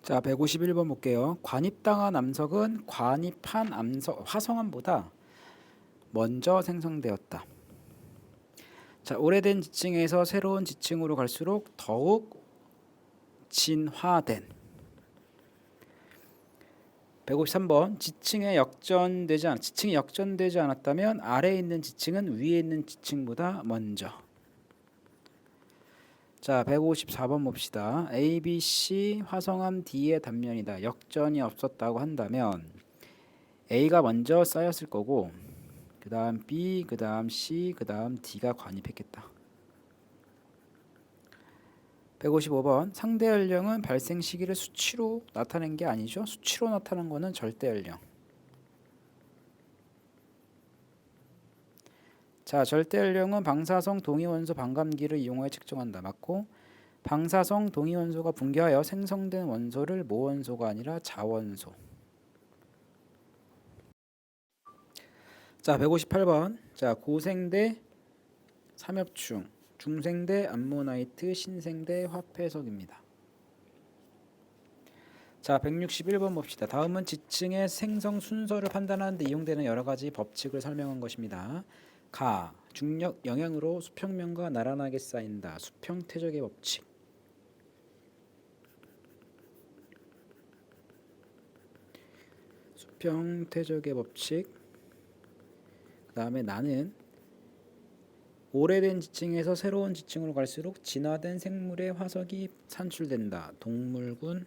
자, 151번 볼게요. 관입당한 암석은 관입한 화성암보다 먼저 생성되었다. 자, 오래된 지층에서 새로운 지층으로 갈수록 더욱 진화된. 153번 지층이 역전되지 않았다면 아래에 있는 지층은 위에 있는 지층보다 먼저. 자, 154번 봅시다. A, B, C 화성암 D의 단면이다. 역전이 없었다고 한다면 A가 먼저 쌓였을 거고 그 다음 B, 그 다음 C, 그 다음 D가 관입했겠다. 155번 상대 연령은 발생 시기를 수치로 나타낸 게 아니죠. 수치로 나타난 거는 절대 연령. 자, 절대 연령은 방사성 동위원소 반감기를 이용하여 측정한다. 맞고, 방사성 동위원소가 붕괴하여 생성된 원소를 모원소가 아니라 자원소. 자, 158번. 자, 고생대 삼엽충, 중생대 암모나이트, 신생대 화폐석입니다. 자, 161번 봅시다. 다음은 지층의 생성 순서를 판단하는 데 이용되는 여러 가지 법칙을 설명한 것입니다. 가, 중력 영향으로 수평면과 나란하게 쌓인다. 수평 퇴적의 법칙. 수평 퇴적의 법칙. 그 다음에 나는 오래된 지층에서 새로운 지층으로 갈수록 진화된 생물의 화석이 산출된다. 동물군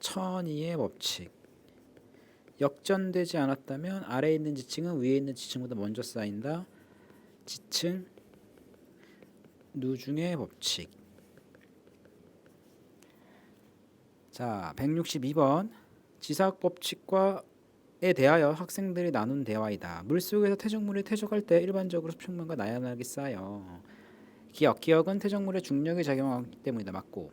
천이의 법칙. 역전되지 않았다면 아래에 있는 지층은 위에 있는 지층보다 먼저 쌓인다. 지층 누중의 법칙. 자, 162번 지사학 법칙과에 대하여 학생들이 나눈 대화이다. 물속에서 퇴적물이 퇴적할 때 일반적으로 수평면과 나란하게 쌓여. 기억은 퇴적물의 중력이 작용하기 때문이다. 맞고,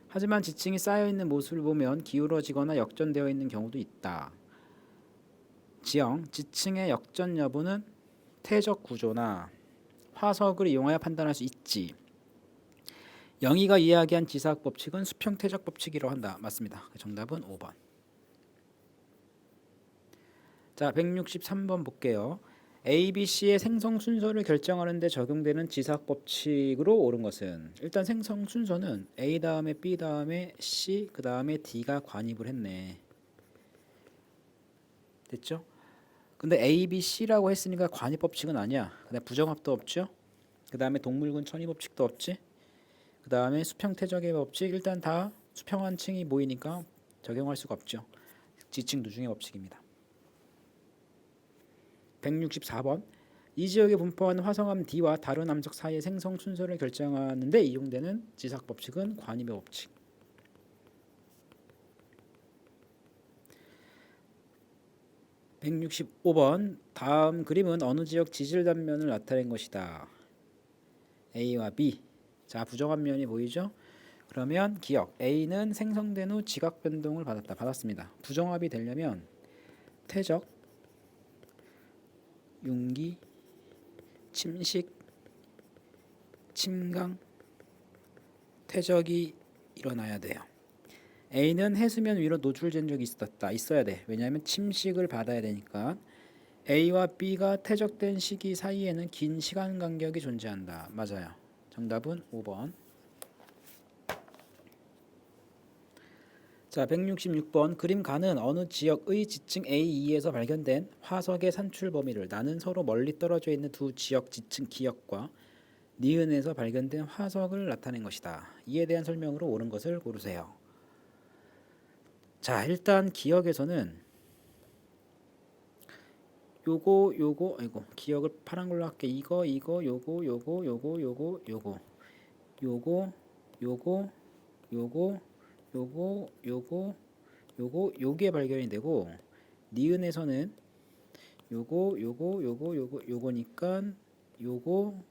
하지만 지층이 쌓여있는 모습을 보면 기울어지거나 역전되어 있는 경우도 있다. 지층의 역전 여부는 퇴적 구조나 화석을 이용하여 판단할 수 있지. 영희가 이야기한 지사학 법칙은 수평 퇴적 법칙이라고 한다. 맞습니다. 정답은 5번. 자, 163번 볼게요. A, B, C의 생성 순서를 결정하는 데 적용되는 지사학 법칙으로 옳은 것은, 일단 생성 순서는 A 다음에 B 다음에 C 그 다음에 D가 관입을 했네. 됐죠? 근데 A, B, C라고 했으니까 관입 법칙은 아니야. 그다음에 부정합도 없죠. 그 다음에 동물군 천이 법칙도 없지. 그 다음에 수평 퇴적의 법칙, 일단 다 수평한 층이 모이니까 적용할 수가 없죠. 지층 누중의 법칙입니다. 164번 이 지역에 분포하는 화성암 D와 다른 암석 사이의 생성 순서를 결정하는 데 이용되는 지사학 법칙은 관입의 법칙. 165번 다음 그림은 어느 지역 지질 단면을 나타낸 것이다. A와 B. 자, 부정한 면이 보이죠? 그러면 기억 A는 생성된 후 지각 변동을 받았습니다. 부정합이 되려면 퇴적, 융기, 침식, 침강, 퇴적이 일어나야 돼요. A는 해수면 위로 노출된 적이 있어야 돼. 왜냐하면 침식을 받아야 되니까. A와 B가 퇴적된 시기 사이에는 긴 시간 간격이 존재한다. 맞아요. 정답은 5번. 자, 166번 그림 가는 어느 지역의 지층 A2에서 발견된 화석의 산출 범위를 나는 서로 멀리 떨어져 있는 두 지역 지층 기역과 니은에서 발견된 화석을 나타낸 것이다. 이에 대한 설명으로 옳은 것을 고르세요. 자, 일단 기역에서는 기역을 파란 걸로 할게. 요거 요게 발견이 되고, 니은에서는 요거니까 요거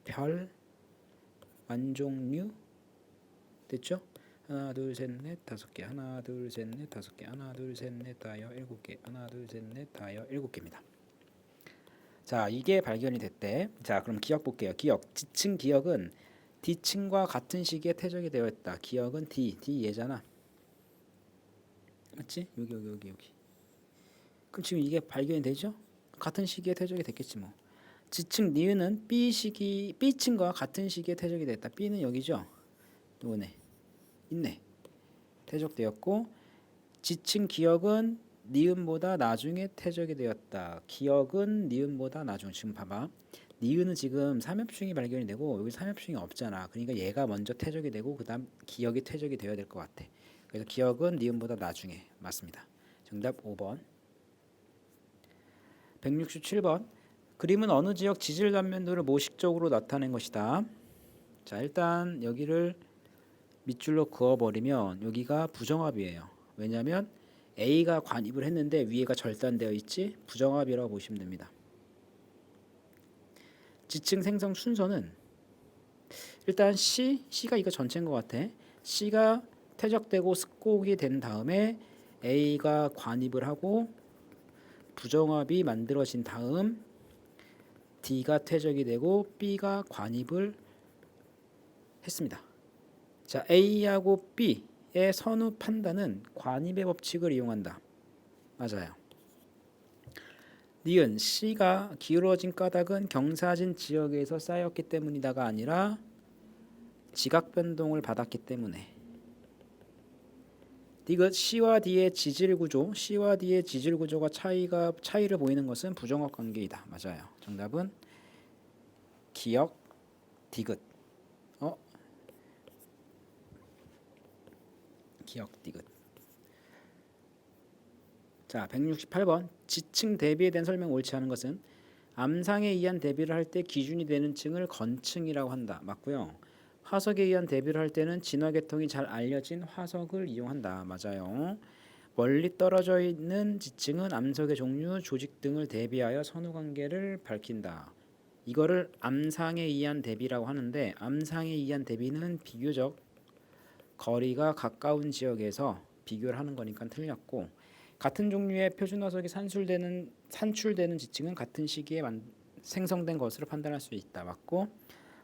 별 완종류 됐죠? 하나 둘 셋 넷 다섯 개, 하나 둘 셋 넷 다섯 개, 하나 둘 셋 넷 다여 일곱 개, 하나 둘 셋 넷 다여 일곱 개입니다. 자, 이게 발견이 됐대. 자, 그럼 기억 볼게요. 기억 지층 기억은 D층과 같은 시기에 퇴적이 되어 있다. 기억은 D 얘잖아. 맞지? 여기. 그럼 지금 이게 발견이 되죠? 같은 시기에 퇴적이 됐겠지 뭐. 지층 니은은 B층과 같은 시기에 퇴적이 됐다. B는 여기죠? 요거네. 있네. 퇴적되었고 지층 기억은 니은보다 나중에 퇴적이 되었다. 기억은 니은보다 나중. 지금 봐봐. 니은은 지금 삼엽충이 발견이 되고 여기 삼엽충이 없잖아. 그러니까 얘가 먼저 퇴적이 되고 그다음 기억이 퇴적이 되어야 될 것 같아. 그래서 기억은 니은보다 나중에. 맞습니다. 정답 5번. 167번. 그림은 어느 지역 지질 단면도를 모식적으로 나타낸 것이다. 자, 일단 여기를 밑줄로 그어버리면 여기가 부정합이에요. 왜냐하면 A가 관입을 했는데 위에가 절단되어 있지. 부정합이라고 보시면 됩니다. 지층 생성 순서는 일단 C가 이거 전체인 것 같아. C가 퇴적되고 습곡이 된 다음에 A가 관입을 하고 부정합이 만들어진 다음 D가 퇴적이 되고 B가 관입을 했습니다. 자, A하고 B의 선후 판단은 관입의 법칙을 이용한다. 맞아요. 니은 C가 기울어진 까닭은 경사진 지역에서 쌓였기 때문이다가 아니라 지각 변동을 받았기 때문에. 디귿 C와 D의 지질 구조가 차이를 보이는 것은 부정합 관계이다. 맞아요. 정답은 기역 디귿. 기역 디귿. 자, 168번. 지층 대비에 대한 설명 옳지 않은 것은 암상에 의한 대비를 할 때 기준이 되는 층을 건층이라고 한다. 맞고요. 화석에 의한 대비를 할 때는 진화계통이 잘 알려진 화석을 이용한다. 맞아요. 멀리 떨어져 있는 지층은 암석의 종류, 조직 등을 대비하여 선후관계를 밝힌다. 이거를 암상에 의한 대비라고 하는데 암상에 의한 대비는 비교적 거리가 가까운 지역에서 비교를 하는 거니까 틀렸고 같은 종류의 표준화석이 산출되는 지층은 같은 시기에 생성된 것으로 판단할 수 있다. 맞고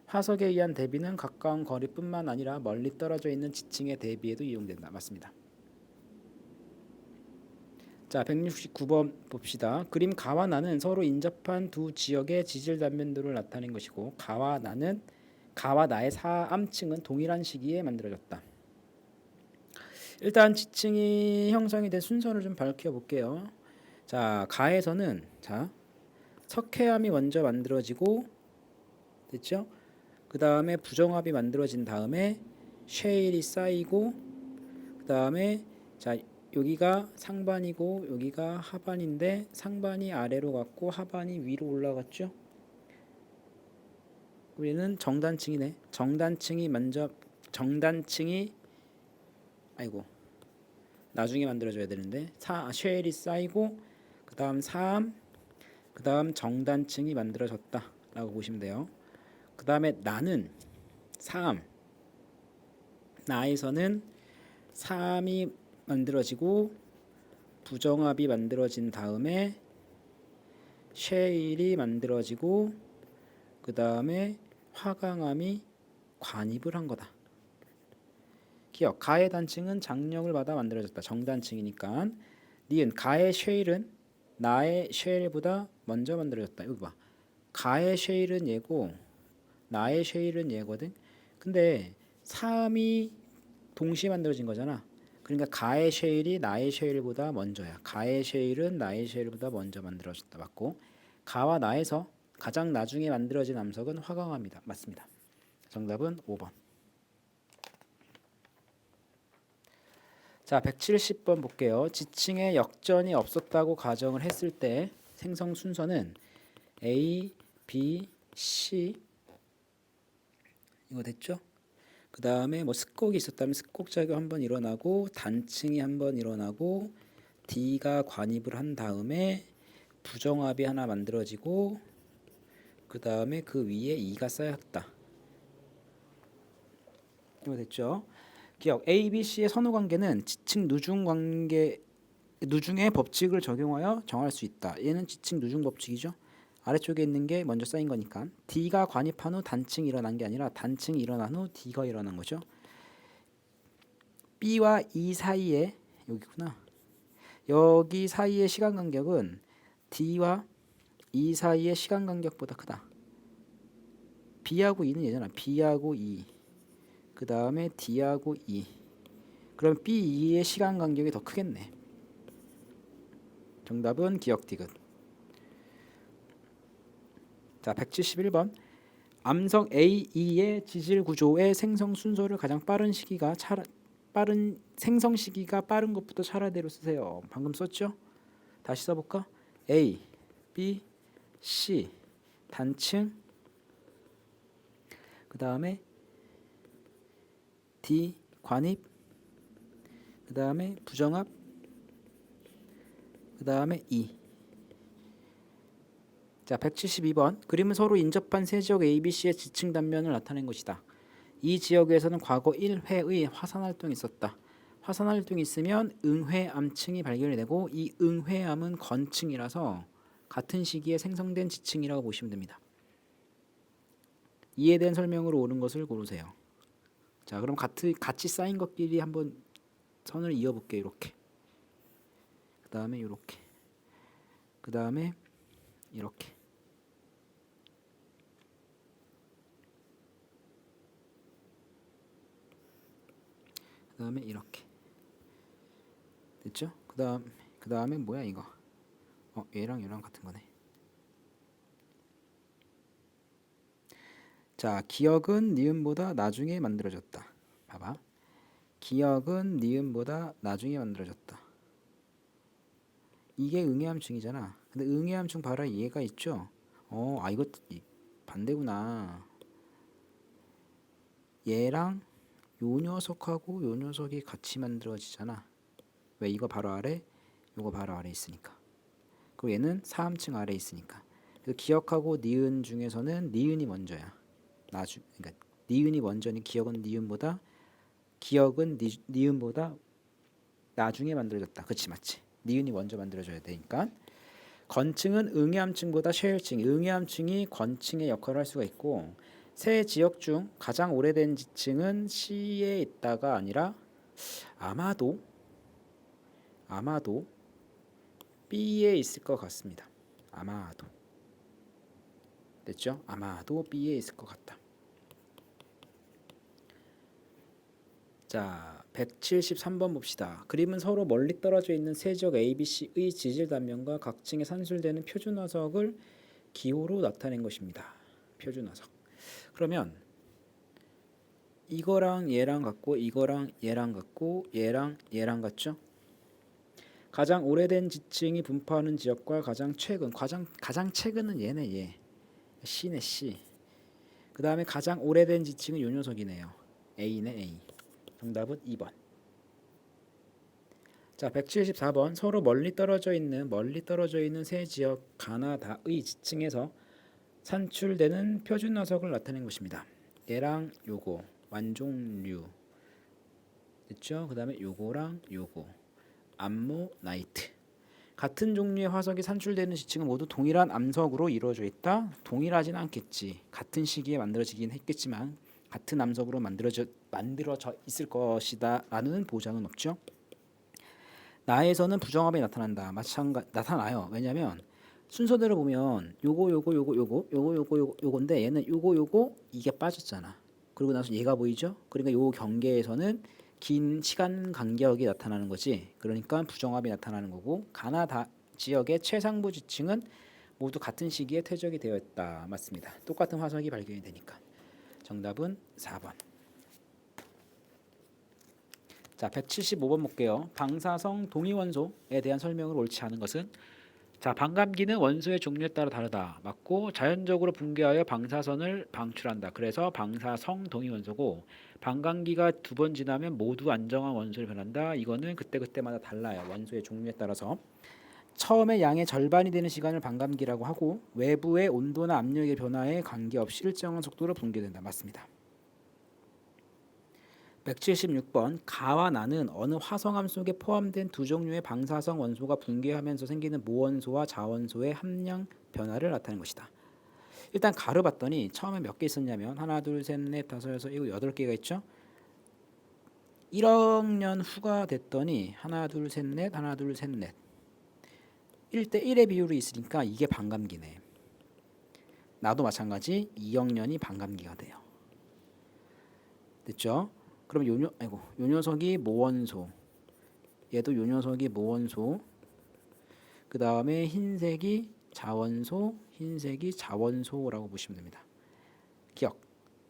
화석에 의한 대비는 가까운 거리뿐만 아니라 멀리 떨어져 있는 지층의 대비에도 이용된다. 맞습니다. 자, 169번 봅시다. 그림 가와 나는 서로 인접한 두 지역의 지질 단면도를 나타낸 것이고 가와 나의 사암층은 동일한 시기에 만들어졌다. 일단 지층이 형성이 된 순서를 좀 밝혀볼게요. 자, 가에서는 석회암이 먼저 만들어지고 됐죠? 그 다음에 부정합이 만들어진 다음에 쉐일이 쌓이고 그 다음에 자 여기가 상반이고 여기가 하반인데 상반이 아래로 갔고 하반이 위로 올라갔죠? 우리는 정단층이네. 정단층이 나중에 만들어져야 되는데 쉐일이 쌓이고 그 다음 사암 그 다음 정단층이 만들어졌다 라고 보시면 돼요. 그 다음에 나는 사암 나에서는 사암이 만들어지고 부정합이 만들어진 다음에 쉐일이 만들어지고 그 다음에 화강암이 관입을 한 거다. 기억 가의 단층은 장력을 받아 만들어졌다. 정단층이니까 니은 가의 쉐일은 나의 쉐일보다 먼저 만들어졌다. 여기 봐. 가의 쉐일은 얘고 나의 쉐일은 얘거든. 근데 3이 동시에 만들어진 거잖아. 그러니까 가의 쉐일이 나의 쉐일보다 먼저야. 가의 쉐일은 나의 쉐일보다 먼저 만들어졌다. 맞고 가와 나에서 가장 나중에 만들어진 암석은 화강암이다. 맞습니다. 정답은 5번. 자, 170번 볼게요. 지층에 역전이 없었다고 가정을 했을 때 생성 순서는 A, B, C 이거 됐죠? 그 다음에 뭐 습곡이 있었다면 습곡 작용 한번 일어나고 단층이 한번 일어나고 D가 관입을 한 다음에 부정합이 하나 만들어지고 그 다음에 그 위에 E가 쌓였다. 이거 됐죠? 기억 A, B, C의 선후관계는 지층 누중의 법칙을 적용하여 정할 수 있다. 얘는 지층 누중 법칙이죠. 아래쪽에 있는 게 먼저 쌓인 거니까 D가 관입한 후 단층이 일어난 게 아니라 단층이 일어난 후 D가 일어난 거죠. B와 E 사이에 여기구나. 여기 사이의 시간 간격은 D와 E 사이의 시간 간격보다 크다. B하고 E는 얘잖아. B하고 E. 그 다음에 D하고 E. 그럼 B, E의 시간 간격이 더 크겠네. 정답은 기억 디귿. 자, 171번. 암석 A, E의 지질 구조의 생성 순서를 가장 빠른 생성 시기가 빠른 것부터 차례대로 쓰세요. 방금 썼죠? 다시 써볼까? A, B, C 단층, 그 다음에 D 관입, 그 다음에 부정합, 그 다음에 E. 자, 172번. 그림은 서로 인접한 세 지역 ABC의 지층 단면을 나타낸 것이다. 이 지역에서는 과거 1회의 화산 활동이 있었다. 화산 활동이 있으면 응회암층이 발견이 되고 이 응회암은 건층이라서 같은 시기에 생성된 지층이라고 보시면 됩니다. 이에 대한 설명으로 옳은 것을 고르세요. 자, 그럼 같이 쌓인 것끼리 한번 선을 이어볼게요. 이렇게. 그 다음에 이렇게. 그 다음에 이렇게. 그 다음에 이렇게. 됐죠? 그 다음에 뭐야 이거? 얘랑 같은 거네. 자, 기억은 니은보다 나중에 만들어졌다. 봐봐. 기억은 니은보다 나중에 만들어졌다. 이게 응애함층이잖아. 근데 응애함층 봐라, 얘가 있죠? 이거 반대구나. 얘랑 요 녀석하고 요 녀석이 같이 만들어지잖아. 왜? 이거 바로 아래, 요거 바로 아래 있으니까. 그리고 얘는 사함층 아래 있으니까. 그래서 기억하고 니은 중에서는 니은이 먼저야. 그러니까 니은이 먼저니 기억은 니은보다 나중에 만들어졌다. 그치, 맞지? 니은이 먼저 만들어져야 되니까. 건층은 응애함층보다 셰일층, 응애함층이 건층의 역할을 할 수가 있고, 세 지역 중 가장 오래된 지층은 C에 있다가 아니라 아마도 B에 있을 것 같습니다. 아마도. 됐죠? 아마도 B에 있을 것 같다. 자, 173번 봅시다. 그림은 서로 멀리 떨어져 있는 세 지역 ABC의 지질 단면과 각 층에 산술되는 표준 화석을 기호로 나타낸 것입니다. 표준 화석. 그러면 이거랑 얘랑 같고 이거랑 얘랑 같고 얘랑 같죠? 가장 오래된 지층이 분포하는 지역과 가장 최근은 얘네, 얘. C네, C. 그 다음에 가장 오래된 지층은 요 녀석이네요. A네, A. 정답은 2번. 자, 174번. 서로 멀리 떨어져 있는 세 지역 가나다의 지층에서 산출되는 표준 화석을 나타낸 것입니다. 얘랑 요거 완종류 됐죠? 그 다음에 요거랑 요거 암모나이트. 같은 종류의 화석이 산출되는 지층은 모두 동일한 암석으로 이루어져 있다. 동일하진 않겠지. 같은 시기에 만들어지긴 했겠지만 같은 암석으로 만들어져 있을 것이다 라는 보장은 없죠. 나에서는 부정합이 나타나요. 왜냐하면 순서대로 보면 요건데 얘는 요거 이게 빠졌잖아. 그리고 나서 얘가 보이죠? 그러니까 요 경계에서는 긴 시간 간격이 나타나는 거지. 그러니까 부정합이 나타나는 거고, 가나다 지역의 최상부 지층은 모두 같은 시기에 퇴적이 되어 있다. 맞습니다. 똑같은 화석이 발견이 되니까. 정답은 4번. 자, 175번 볼게요. 방사성 동위원소에 대한 설명을 옳지 않은 것은, 자, 반감기는 원소의 종류에 따라 다르다. 맞고, 자연적으로 붕괴하여 방사선을 방출한다. 그래서 방사성 동위원소고, 반감기가 2번 지나면 모두 안정한 원소로 변한다. 이거는 그때마다 달라요. 원소의 종류에 따라서. 처음에 양의 절반이 되는 시간을 반감기라고 하고, 외부의 온도나 압력의 변화에 관계없이 일정한 속도로 붕괴된다. 맞습니다. 176번. 가와 나는 어느 화성암 속에 포함된 두 종류의 방사성 원소가 붕괴하면서 생기는 모원소와 자원소의 함량 변화를 나타낸 것이다. 일단 가로 봤더니 처음에 몇 개 있었냐면 하나 둘 셋 넷 다섯 여섯 일곱 8개가 있죠. 1억 년 후가 됐더니 하나 둘 셋 넷 하나 둘 셋 넷 1대 1의 비율이 있으니까 이게 반감기네. 나도 마찬가지 2억 년이 반감기가 돼요. 됐죠? 그럼 요 녀석이 모원소. 얘도 요 녀석이 모원소. 그 다음에 흰색이 자원소, 흰색이 자원소라고 보시면 됩니다. 기억.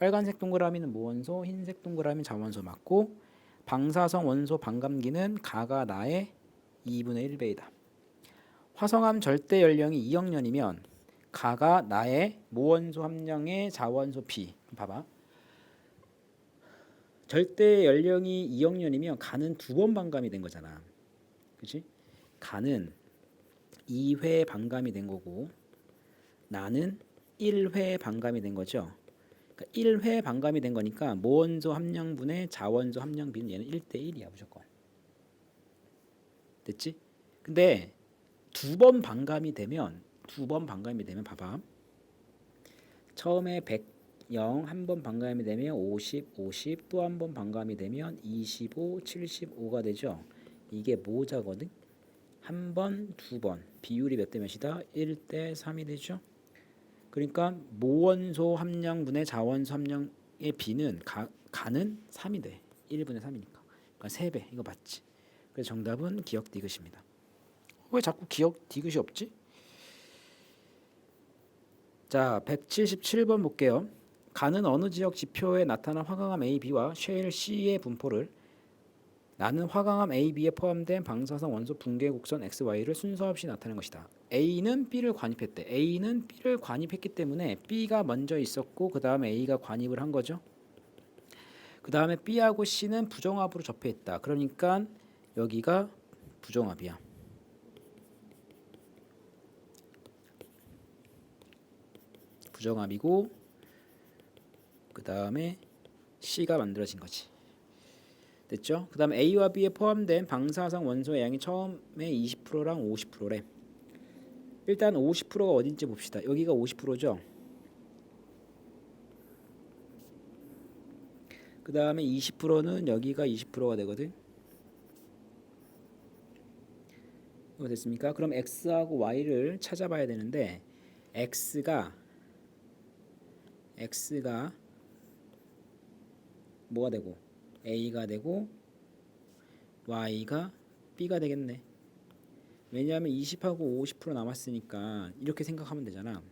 빨간색 동그라미는 모원소, 흰색 동그라미 자원소 맞고 방사성 원소 반감기는 가가 나의 2분의 1배이다. 화성암 절대 연령이 2억 년이면 가가 나의 모원소 함량의 자원소 P. 봐봐. 절대 연령이 2억 년이면 가는 2번 반감이 된 거잖아. 그렇지? 가는 2회 반감이 된 거고 나는 1회 반감이 된 거죠. 그러니까 1회 반감이 된 거니까 모원소 함량분의 자원소 함량비는 얘는 1대 1이야 무조건. 됐지? 근데 두 번 반감이 되면 봐봐. 처음에 100, 0, 한 번 반감이 되면 50, 50, 또 한 번 반감이 되면 25, 75가 되죠. 이게 모자거든. 한 번, 두 번. 비율이 몇 대 몇이다? 1대 3이 되죠. 그러니까 모원소 함량분의 자원소 함량의 비는 가는 3이 돼. 1분의 3이니까. 그러니까 3배. 이거 맞지? 그래서 정답은 기억 디귿입니다. 왜 자꾸 기억 디귿이 없지? 자, 177번 볼게요. 가는 어느 지역 지표에 나타난 화강암 A, B와 쉐일 C의 분포를 나는 화강암 A, B에 포함된 방사성 원소 붕괴 곡선 X, Y를 순서 없이 나타낸 것이다. A는 B를 관입했대. A는 B를 관입했기 때문에 B가 먼저 있었고 그 다음에 A가 관입을 한 거죠. 그 다음에 B하고 C는 부정합으로 접해있다. 그러니까 여기가 부정합이야. 부정합이고 그 다음에 C가 만들어진 거지. 됐죠? 그 다음에 A와 B에 포함된 방사성 원소의 양이 처음에 20%랑 50%래. 일단 50%가 어딘지 봅시다. 여기가 50%죠? 그 다음에 20%는 여기가 20%가 되거든. 이거 됐습니까? 그럼 X하고 Y를 찾아봐야 되는데 X가 뭐가 되고 A가 되고 Y가 B가 되겠네. 왜냐하면 20하고 50% 남았으니까 이렇게 생각하면 되잖아.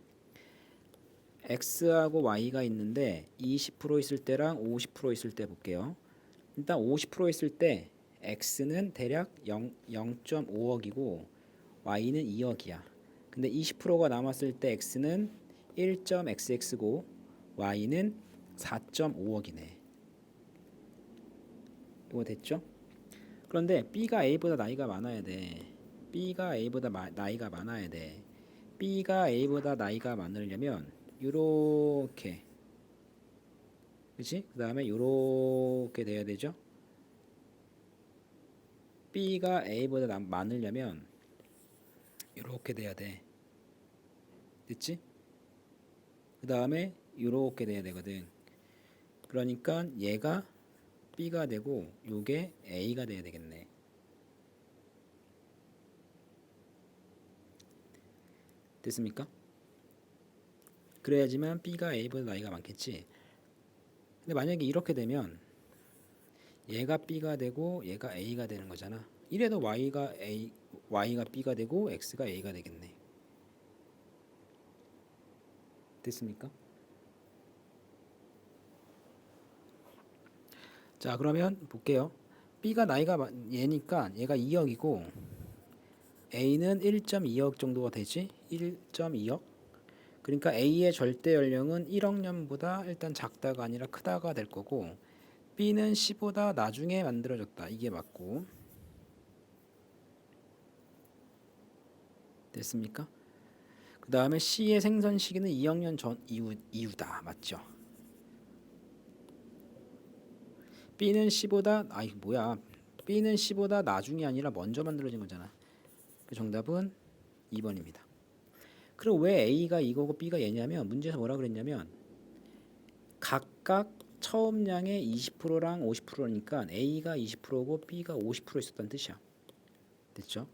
X하고 Y가 있는데 20% 있을 때랑 50% 있을 때 볼게요. 일단 50% 있을 때 X는 대략 0.5억이고 Y는 2억이야. 근데 20%가 남았을 때 X는 1.xx고 Y는 4.5억이네. 이거 됐죠? 그런데 B가 A보다 나이가 많아야 돼. B가 A보다 나이가 많아야 돼. B가 A보다 나이가 많으려면 요렇게, 그치? 그 다음에 요렇게 돼야 되죠? B가 A보다 많으려면 요렇게 돼야 돼. 됐지? 그 다음에 요렇게 돼야 되거든. 그러니까 얘가 B가 되고 요게 A가 돼야 되겠네. 됐습니까? 그래야지만 B가 A보다 나이가 많겠지. 근데 만약에 이렇게 되면 얘가 B가 되고 얘가 A가 되는 거잖아. 이래도 Y가 B가 되고 X가 A가 되겠네. 됐습니까? 자, 그러면 볼게요. B가 나이가 얘니까 얘가 2억이고 A는 1.2억 정도가 되지? 1.2억? 그러니까 A의 절대 연령은 1억 년보다 일단 작다가 아니라 크다가 될 거고 B는 C보다 나중에 만들어졌다. 이게 맞고. 됐습니까? 그 다음에 C의 생선 시기는 2억 년 전 이후다. 맞죠? B는 C보다 나중이 아니라 먼저 만들어진 거잖아. 그 정답은 2번입니다. 그럼 왜 A가 이거고 B가 얘냐면 문제에서 뭐라 그랬냐면 각각 처음량의 20%랑 50%니까 A가 20%고 B가 50% 있었다는 뜻이야. 됐죠?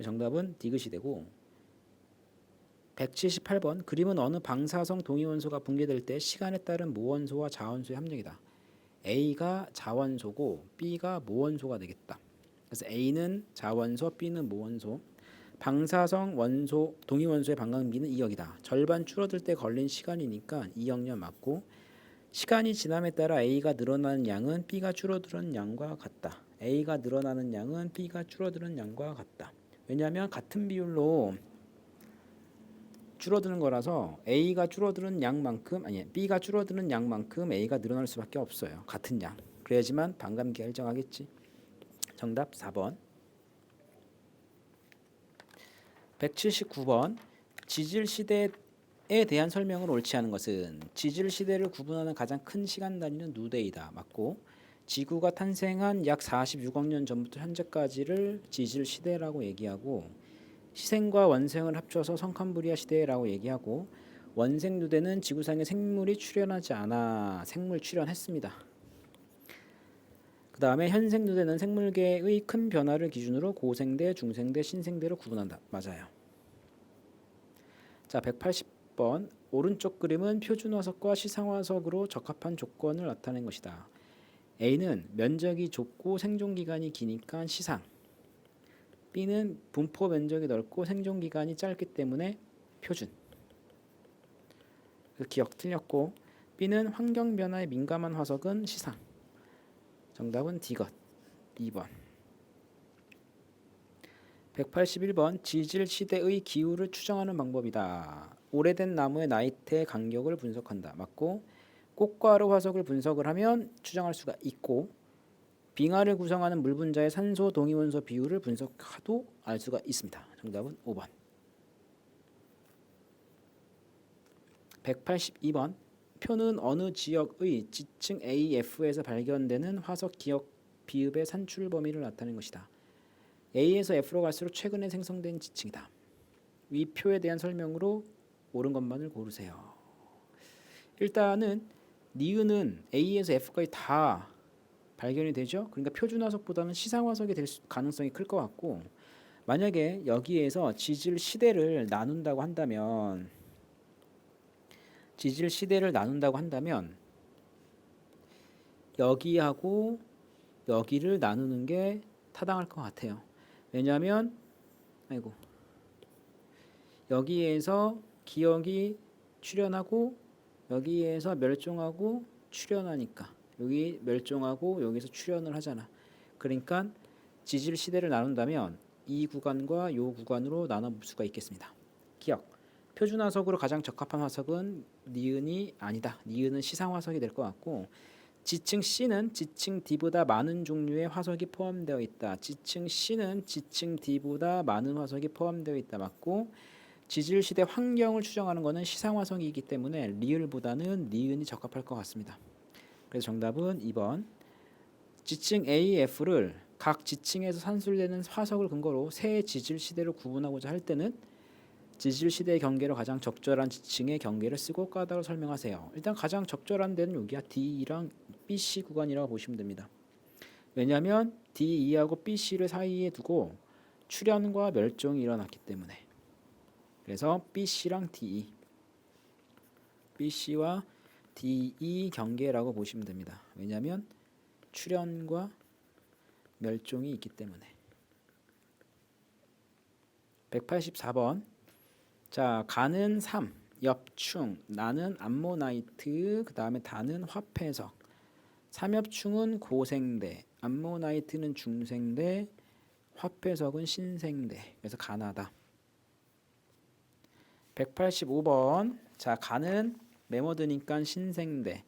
정답은 디귿이 되고 178번 그림은 어느 방사성 동위원소가 붕괴될 때 시간에 따른 모원소와 자원소의 함량이다. A가 자원소고 B가 모원소가 되겠다. 그래서 A는 자원소, B는 모원소. 방사성 원소, 동위원소의 반감기는 2역이다. 절반 줄어들 때 걸린 시간이니까 2역량 맞고 시간이 지남에 따라 A가 늘어나는 양은 B가 줄어드는 양과 같다. A가 늘어나는 양은 B가 줄어드는 양과 같다. 왜냐하면 같은 비율로 줄어드는 거라서 A가 줄어드는 양만큼 B가 줄어드는 양만큼 A가 늘어날 수밖에 없어요. 같은 양. 그래야지만 반감기가 일정하겠지. 정답 4번. 179번 지질 시대에 대한 설명을 옳지 않은 것은 지질 시대를 구분하는 가장 큰 시간 단위는 누대이다. 맞고 지구가 탄생한 약 46억 년 전부터 현재까지를 지질 시대라고 얘기하고 시생과 원생을 합쳐서 성캄브리아 시대라고 얘기하고 원생 누대는 지구상에 생물이 출현하지 않아 생물 출현했습니다. 그 다음에 현생 누대는 생물계의 큰 변화를 기준으로 고생대, 중생대, 신생대로 구분한다. 맞아요. 자, 180번 오른쪽 그림은 표준화석과 시상화석으로 적합한 조건을 나타낸 것이다. A는 면적이 좁고 생존기간이 기니까 시상. B는 분포 면적이 넓고 생존기간이 짧기 때문에 표준. 기억 틀렸고 B는 환경 변화에 민감한 화석은 시상. 정답은 D것 2번. 181번 지질 시대의 기후를 추정하는 방법이다. 오래된 나무의 나이테 간격을 분석한다. 맞고 꽃가루 화석을 분석을 하면 추정할 수가 있고 빙하를 구성하는 물 분자의 산소 동위원소 비율을 분석해도 알 수가 있습니다. 정답은 5번. 182번 표는 어느 지역의 지층 AF에서 발견되는 화석 기억 비읍의 산출 범위를 나타낸 것이다. A에서 F로 갈수록 최근에 생성된 지층이다. 위 표에 대한 설명으로 옳은 것만을 고르세요. 일단은 니은은 A에서 F까지 다 발견이 되죠. 그러니까 표준화석보다는 시상화석이 될 가능성이 클 것 같고 만약에 여기에서 지질 시대를 나눈다고 한다면 여기하고 여기를 나누는 게 타당할 것 같아요. 왜냐하면 여기에서 기억이 출현하고 여기에서 멸종하고 출현하니까 여기 멸종하고 여기서 출현을 하잖아. 그러니까 지질 시대를 나눈다면 이 구간과 이 구간으로 나눠볼 수가 있겠습니다. 기억. 표준화석으로 가장 적합한 화석은 니은이 아니다. 니은은 시상화석이 될 것 같고 지층 C는 지층 D보다 많은 종류의 화석이 포함되어 있다. 지층 C는 지층 D보다 많은 화석이 포함되어 있다. 맞고 지질 시대 환경을 추정하는 것은 시상화석이기 때문에 리을보다는 니은이 적합할 것 같습니다. 그래서 정답은 2번. 지층 A, F를 각 지층에서 산술되는 화석을 근거로 새 지질 시대를 구분하고자 할 때는 지질 시대의 경계로 가장 적절한 지층의 경계를 쓰고 까닭을 설명하세요. 일단 가장 적절한 데는 여기야 D랑 BC 구간이라고 보시면 됩니다. 왜냐하면 D2하고 BC를 사이에 두고 출현과 멸종이 일어났기 때문에. 그래서 BC랑 DE, BC와 DE 경계라고 보시면 됩니다. 왜냐하면 출현과 멸종이 있기 때문에. 184번. 자, 가는 3, 엽충, 나는 암모나이트, 그 다음에 다는 화폐석. 삼엽충은 고생대, 암모나이트는 중생대, 화폐석은 신생대. 그래서 가나다. 185번. 자, 가는 메모드니까 신생대.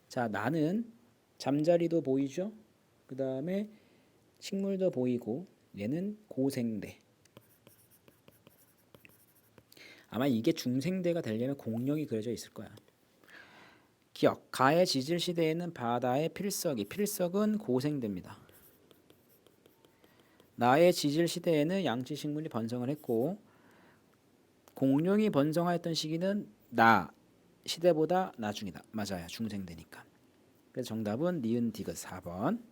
자, 나는 잠자리도 보이죠? 그 다음에 식물도 보이고 얘는 고생대. 아마 이게 중생대가 되려면 공룡이 그려져 있을 거야. 기억. 가의 지질 시대에는 바다의 필석은 고생대입니다. 나의 지질 시대에는 양치식물이 번성을 했고 공룡이 번성하였던 시기는 나 시대보다 나중이다. 맞아요. 중생되니까. 그래서 정답은 니은 디귿 4번.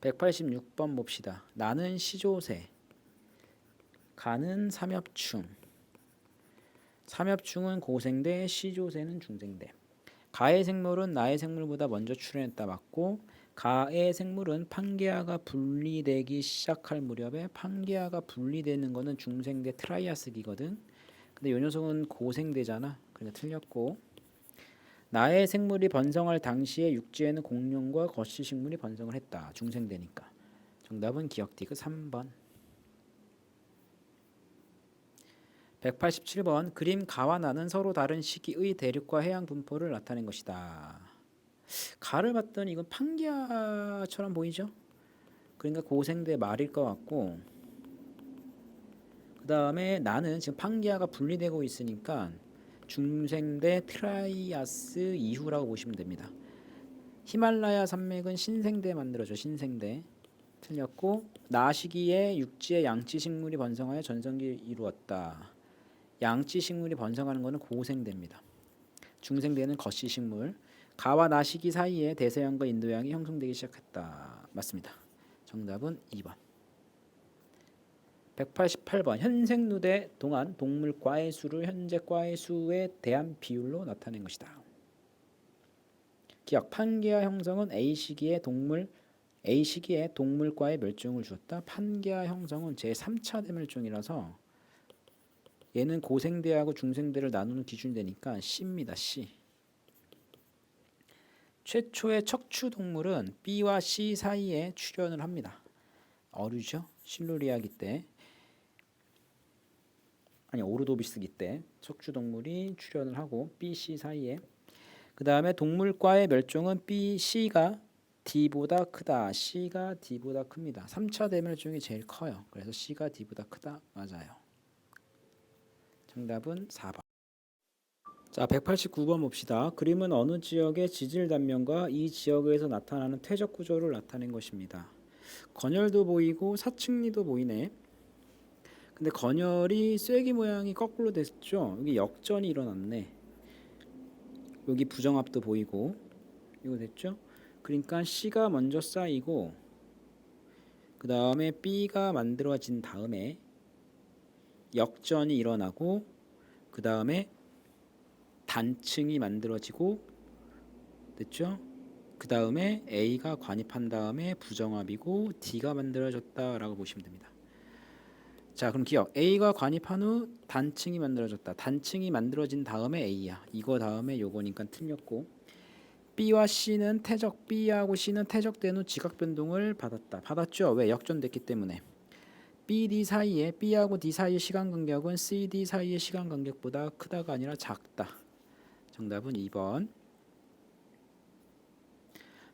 186번 봅시다. 나는 시조새, 가는 삼엽충. 삼엽충은 고생대, 시조새는 중생대. 가의 생물은 나의 생물보다 먼저 출현했다 맞고, 가의 생물은 판게아가 분리되기 시작할 무렵에 판게아가 분리되는 거는 중생대 트라이아스기거든. 근데 요 녀석은 고생대잖아. 그러니까 틀렸고, 나의 생물이 번성할 당시에 육지에는 공룡과 거시식물이 번성을 했다. 중생대니까. 정답은 기억디귿 3번. 187번 그림 가와 나는 서로 다른 시기의 대륙과 해양 분포를 나타낸 것이다. 가를 봤더니 이건 판기아처럼 보이죠? 그러니까 고생대 말일 것 같고, 그 다음에 나는 지금 판기아가 분리되고 있으니까 중생대 트라이아스 이후라고 보시면 됩니다. 히말라야 산맥은 신생대 만들어져. 신생대 틀렸고, 나 시기에 육지에 양치 식물이 번성하여 전성기를 이루었다. 양치 식물이 번성하는 것은 고생대입니다. 중생대는 거시 식물. 가와 나 시기 사이에 대서양과 인도양이 형성되기 시작했다. 맞습니다. 정답은 2번. 188번 현생 누대 동안 동물과의 수를 현재 과의 수에 대한 비율로 나타낸 것이다. 기억 판게아 형성은 A 시기에 동물과의 멸종을 주었다. 판게아 형성은 제3차 대멸종이라서 얘는 고생대하고 중생대를 나누는 기준되니까 C입니다. C. 최초의 척추 동물은 B와 C 사이에 출현을 합니다. 어류죠. 실루리아기 때, 아니 오르도비스기 때 척추 동물이 출현을 하고 B, C 사이에. 그 다음에 동물과의 멸종은 B, C가 D보다 크다. C가 D보다 큽니다. 3차 대멸종이 제일 커요. 그래서 C가 D보다 크다. 맞아요. 정답은 4번. 자, 189번 봅시다. 그림은 어느 지역의 지질 단면과 이 지역에서 나타나는 퇴적 구조를 나타낸 것입니다. 건열도 보이고 사층리도 보이네. 근데 건열이 쐐기 모양이 거꾸로 됐죠. 여기 역전이 일어났네. 여기 부정합도 보이고 이거 됐죠. 그러니까 C가 먼저 쌓이고 그 다음에 B가 만들어진 다음에 역전이 일어나고 그 다음에 단층이 만들어지고 됐죠? 그 다음에 A가 관입한 다음에 부정합이고 D가 만들어졌다라고 보시면 됩니다. 자, 그럼 기억. A가 관입한 후 단층이 만들어졌다. 단층이 만들어진 다음에 A야. 이거 다음에 요거니까 틀렸고, B와 C는 퇴적, B하고 C는 퇴적된 후 지각 변동을 받았다. 받았죠? 왜? 역전됐기 때문에. BD 사이에 B하고 D 사이의 시간 간격은 CD 사이의 시간 간격보다 크다가 아니라 작다. 정답은 2번.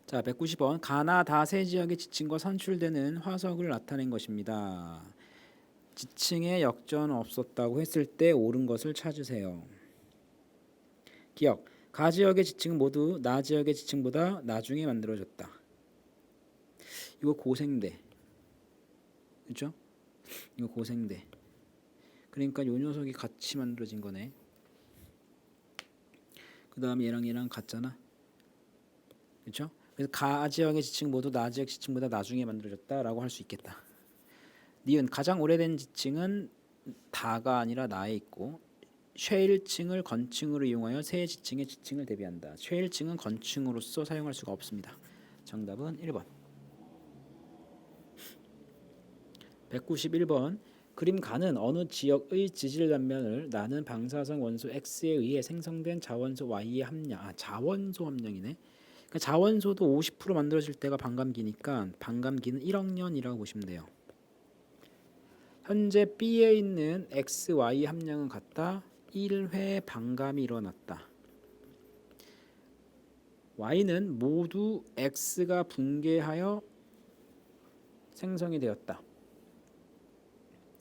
자, 190번 가나 다세 지역의 지층과 선출되는 화석을 나타낸 것입니다. 지층에 역전 없었다고 했을 때 옳은 것을 찾으세요. 기억. 가 지역의 지층은 모두 나 지역의 지층보다 나중에 만들어졌다. 이거 고생대. 그렇죠? 이거 고생대. 그러니까 요 녀석이 같이 만들어진 거네. 그 다음에 얘랑 같잖아. 그렇죠? 그래서 가 지역의 지층 모두 나 지역 지층보다 나중에 만들어졌다라고 할 수 있겠다. 니은 가장 오래된 지층은 다가 아니라 나에 있고 쉐일층을 건층으로 이용하여 새 지층의 지층을 대비한다. 쉐일층은 건층으로서 사용할 수가 없습니다. 정답은 1번. 191번 그림 가는 어느 지역의 지질 단면을 나는 방사성 원소 X에 의해 생성된 자원소 Y의 함량. 자원소 함량이네. 그러니까 자원소도 50% 만들어질 때가 반감기니까 반감기는 1억 년이라고 보시면 돼요. 현재 B에 있는 X, Y 함량은 같다. 1회 반감이 일어났다. Y는 모두 X가 붕괴하여 생성이 되었다.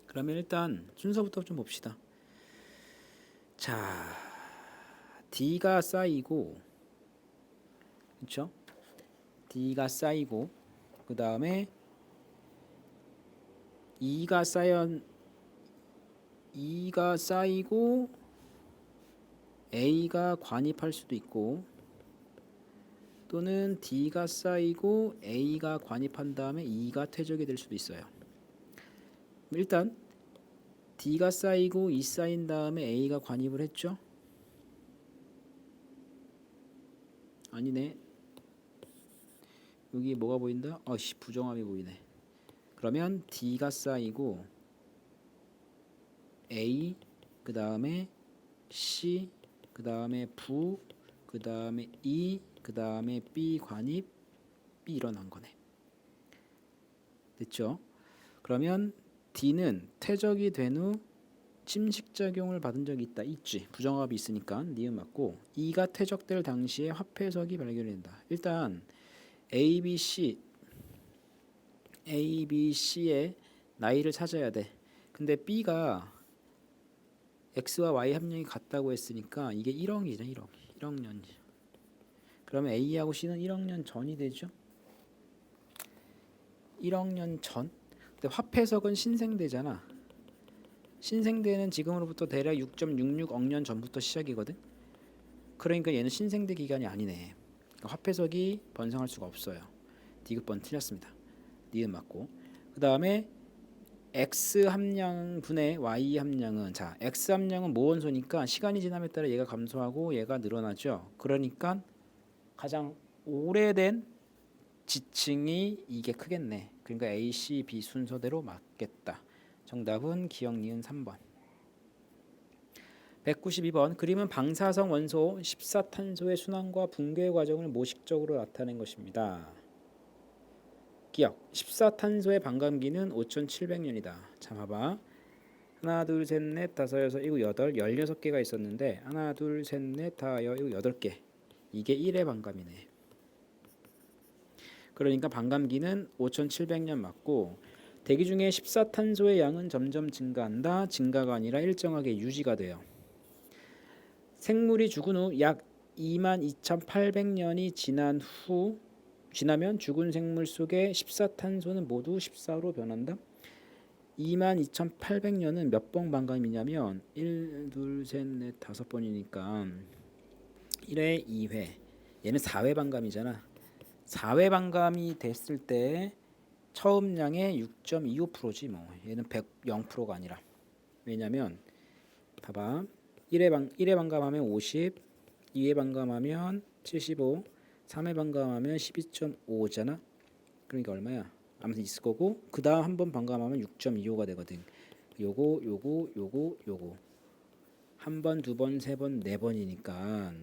그러면 일단 순서부터 좀 봅시다. 자, D가 쌓이고, 그렇죠? D가 쌓이고, 그 다음에 E가 쌓여 E가 쌓이고 A가 관입할 수도 있고, 또는 D가 쌓이고 A가 관입한 다음에 E가 퇴적이 될 수도 있어요. 일단 D가 쌓이고 E 쌓인 다음에 A가 관입을 했죠? 아니네. 여기 뭐가 보인다? 부정합이 보이네. 그러면 D가 쌓이고 A, 그 다음에 C, 그 다음에 부, 그 다음에 E, 그 다음에 B 관입, B 일어난 거네. 됐죠? 그러면 D는 퇴적이 된 후 침식작용을 받은 적이 있다. 있지. 부정합이 있으니까 니은 맞고, E가 퇴적될 당시에 화폐석이 발견된다. 일단 A, B, C의 나이를 찾아야 돼. 근데 B가 X와 Y 합령이 같다고 했으니까 이게 1억이잖아. 1억 년. 그러면 A하고 C는 1억 년 전이 되죠. 1억 년 전. 근데 화폐석은 신생대잖아. 신생대는 지금으로부터 대략 6.66억 년 전부터 시작이거든. 그러니까 얘는 신생대 기간이 아니네. 그러니까 화폐석이 번성할 수가 없어요. 디귿번 틀렸습니다. 니은 맞고. 그 다음에 X 함량 분의 Y 함량은, 자, X 함량은 모원소니까 시간이 지남에 따라 얘가 감소하고 얘가 늘어나죠. 그러니까 가장 오래된 지층이 이게 크겠네. 그러니까 A, C, B 순서대로 맞겠다. 정답은 기억 니은 3번. 192번 그림은 방사성 원소 14탄소의 순환과 붕괴 과정을 모식적으로 나타낸 것입니다. 기억 14탄소의 반감기는 5700년이다. 자, 봐봐. 하나 둘 셋 넷 다섯 여섯 일곱 여덟 16개가 있었는데 하나 둘 셋 넷 다 일곱 8개. 이게 1의 반감이네. 그러니까 반감기는 5700년 맞고, 대기 중에 14탄소의 양은 점점 증가한다. 증가가 아니라 일정하게 유지가 돼요. 생물이 죽은 후 약 22,800년이 지나면 죽은 생물 속의 14탄소는 모두 14로 변한다. 22,800년은 몇 번 반감이냐면 1, 2, 셋, 넷, 5번이니까 1회, 2회. 얘는 4회 반감이잖아. 4회 반감이 됐을 때 처음 양의 6.25%지 뭐. 얘는 0%가 아니라. 왜냐면 봐봐. 1회 반감하면 50, 2회 반감하면 75, 3회 반감하면 12.5잖아. 그러니까 얼마야? 아무튼 있을 거고, 그 다음 한 번 반감하면 6.25가 되거든. 요거 한 번, 두 번, 세 번, 네 번이니까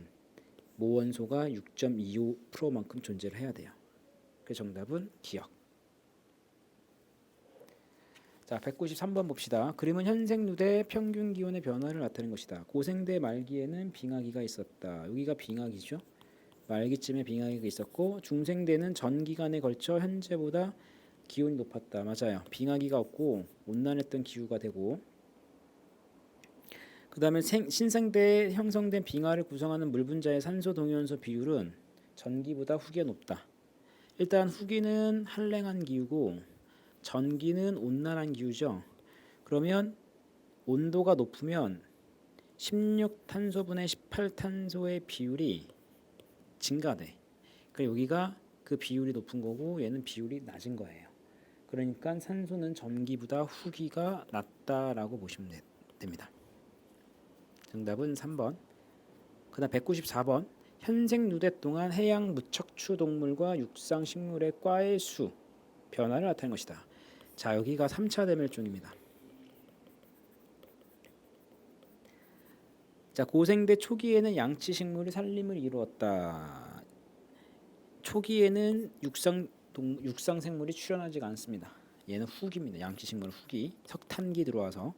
모원소가 6.25%만큼 존재를 해야 돼요. 그래서 정답은 기억. 자, 193번 봅시다. 그림은 현생 누대 평균 기온의 변화를 나타낸 것이다. 고생대 말기에는 빙하기가 있었다. 여기가 빙하기죠. 말기쯤에 빙하기가 있었고, 중생대는 전 기간에 걸쳐 현재보다 기온이 높았다. 맞아요. 빙하기가 없고 온난했던 기후가 되고, 그 다음에 신생대에 형성된 빙하를 구성하는 물 분자의 산소 동위원소 비율은 전기보다 후기가 높다. 일단 후기는 한랭한 기후고 전기는 온난한 기후죠. 그러면 온도가 높으면 16탄소분의 18탄소의 비율이 증가돼. 그러니까 여기가 그 비율이 높은 거고 얘는 비율이 낮은 거예요. 그러니까 산소는 전기보다 후기가 낮다라고 보시면 됩니다. 정답은 3번. 그 다음 194번 현생 누대 동안 해양 무척추 동물과 육상 식물의 과의 수 변화를 나타낸 것이다. 자, 여기가 3차 대멸종입니다. 자, 고생대 초기에는 양치 식물이 살림을 이루었다. 초기에는 육상 생물이 출현하지가 않습니다. 얘는 후기입니다. 양치 식물은 후기. 석탄기 들어와서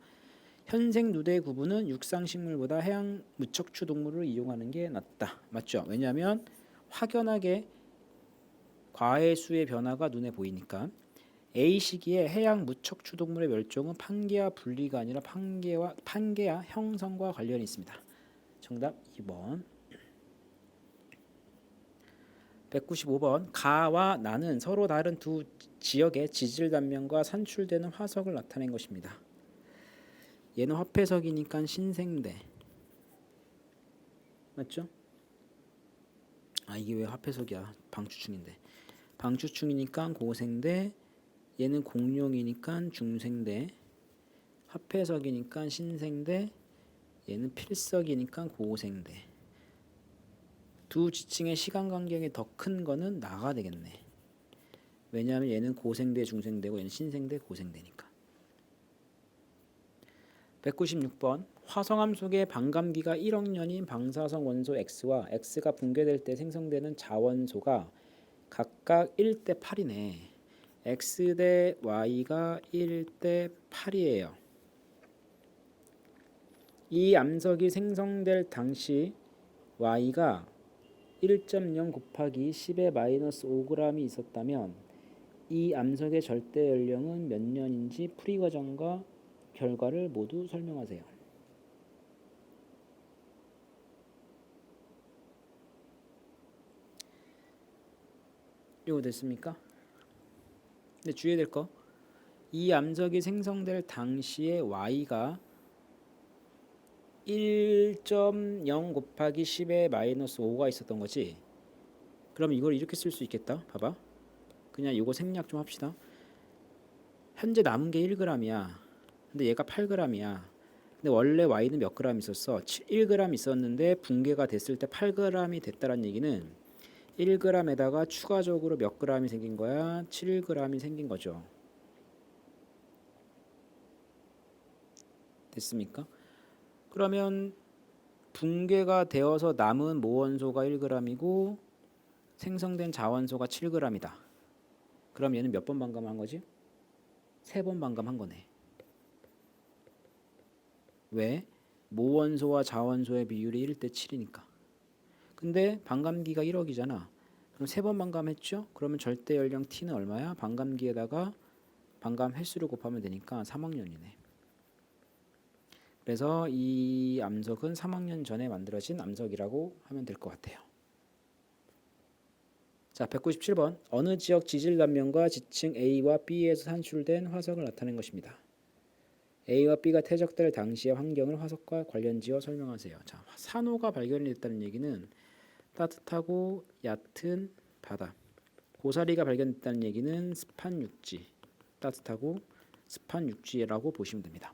현생 누대 구분은 육상 식물보다 해양 무척추 동물을 이용하는 게 낫다. 맞죠? 왜냐하면 확연하게 과의 수의 변화가 눈에 보이니까. A 시기에 해양 무척추 동물의 멸종은 판개와 분리가 아니라 판개와 형성과 관련이 있습니다. 정답 2번. 195번 가와 나는 서로 다른 두 지역의 지질 단면과 산출되는 화석을 나타낸 것입니다. 얘는 화폐석이니까 신생대. 맞죠? 아 이게 왜 화폐석이야? 방추충인데. 방추충이니까 고생대. 얘는 공룡이니까 중생대. 화폐석이니까 신생대. 얘는 필석이니까 고생대. 두 지층의 시간 간격이 더 큰 거는 나가 되겠네. 왜냐하면 얘는 고생대 중생대고 얘는 신생대 고생대니까. 196번 화성암 속의 반감기가 1억 년인 방사성 원소 X와 X가 붕괴될 때 생성되는 자원소가 각각 1대 8이네. X 대 Y가 1대 8이에요. 이 암석이 생성될 당시 Y가 1.0 곱하기 10의 마이너스 5g이 있었다면 이 암석의 절대 연령은 몇 년인지 풀이 과정과 결과를 모두 설명하세요. 이거 됐습니까? 근데 주의해야 될 거, 이 암석이 생성될 당시에 Y가 1.0 곱하기 10의 마이너스 5가 있었던 거지. 그럼 이걸 이렇게 쓸 수 있겠다. 봐봐. 그냥 이거 생략 좀 합시다. 현재 남은 게 1g이야. 근데 얘가 8g이야. 근데 원래 Y는 몇 g 있었어? 1g 있었는데 붕괴가 됐을 때 8g이 됐다는 얘기는 1g에다가 추가적으로 몇 g이 생긴 거야? 7g이 생긴 거죠. 됐습니까? 그러면 붕괴가 되어서 남은 모원소가 1g이고 생성된 자원소가 7g이다. 그럼 얘는 몇 번 반감한 거지? 3번 반감한 거네. 왜? 모원소와 자원소의 비율이 1대 7이니까. 근데 반감기가 1억이잖아. 그럼 3번 반감했죠? 그러면 절대 연령 T는 얼마야? 반감기에다가 반감 횟수를 곱하면 되니까 3억 년이네. 그래서 이 암석은 3억 년 전에 만들어진 암석이라고 하면 될 것 같아요. 자, 197번. 어느 지역 지질 단면과 지층 A와 B에서 산출된 화석을 나타낸 것입니다. A와 B가 퇴적될 당시의 환경을 화석과 관련지어 설명하세요. 자, 산호가 발견이 됐다는 얘기는 따뜻하고 얕은 바다. 고사리가 발견됐다는 얘기는 습한 육지. 따뜻하고 습한 육지라고 보시면 됩니다.